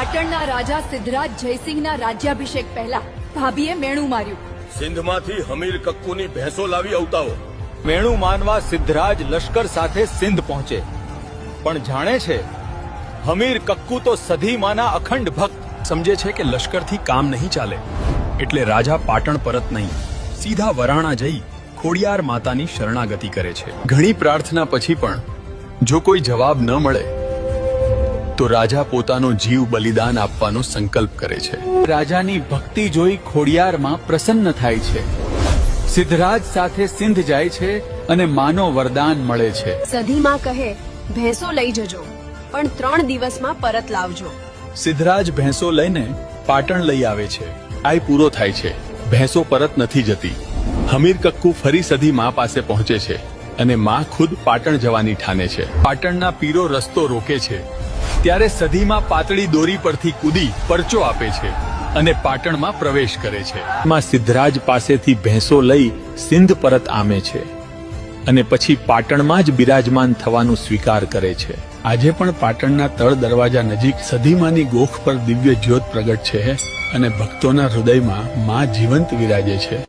પાટણના રાજા સિદ્ધરાજ જયસિંહના રાજ્યાભિષેક પહેલા ભાભીએ મેણું માર્યું. સિંધમાંથી હમીર કક્કુની ભેંસો લાવી અવતાવો. મેણું માનવા સિદ્ધરાજ લશ્કર સાથે સિંધ પહોંચે, પણ જાણે છે હમીર કક્કુ તો સધીમાના અખંડ ભક્ત સમજે છે કે લશ્કરથી કામ નહીં ચાલે, એટલે રાજા પાટણ પરત નહીં, સીધા વરાણા જઈ ખોડિયાર માતાની શરણાગતિ કરે છે. ઘણી પ્રાર્થના પછી પણ જો કોઈ જવાબ ન મળે તો રાજા પોતાનો જીવ બલિદાન આપવાનો સંકલ્પ કરે છે. રાજાની ભક્તિ જોઈ ખોડિયારમાં પ્રસન્ન થાય છે. સિદ્ધરાજ સાથે સિંધ જાય છે અને માનો વરદાન મળે છે. સધીમાં કહે, ભેંસો લઈ જજો, પણ 3 દિવસમાં પરત લાવજો. સિદ્ધરાજ ભેંસો લઈને પાટણ લઈ આવે છે. આય પૂરો થાય છે, ભેંસો પરત નથી જતી. હમીર કક્કુ ફરી સધી માં પાસે પહોંચે છે અને માં ખુદ પાટણ જવાની ઠાને છે. પાટણના પીરો રસ્તો રોકે છે, ત્યારે સધીમાં પાતળી દોરી પરથી કૂદી પરચો આપે છે અને પાટણમાં પ્રવેશ કરે છે. માં સિદ્ધરાજ પાસેથી ભેંસો લઈ સિંધ પરત આમે છે અને પછી પાટણમાં જ બિરાજમાન થવાનું સ્વીકાર કરે છે. આજે પણ પાટણના તળ દરવાજા નજીક સધીમાની ગોખ પર દિવ્ય જ્યોત પ્રગટ છે અને ભક્તોના હૃદયમાં માં જીવંત વિરાજે છે.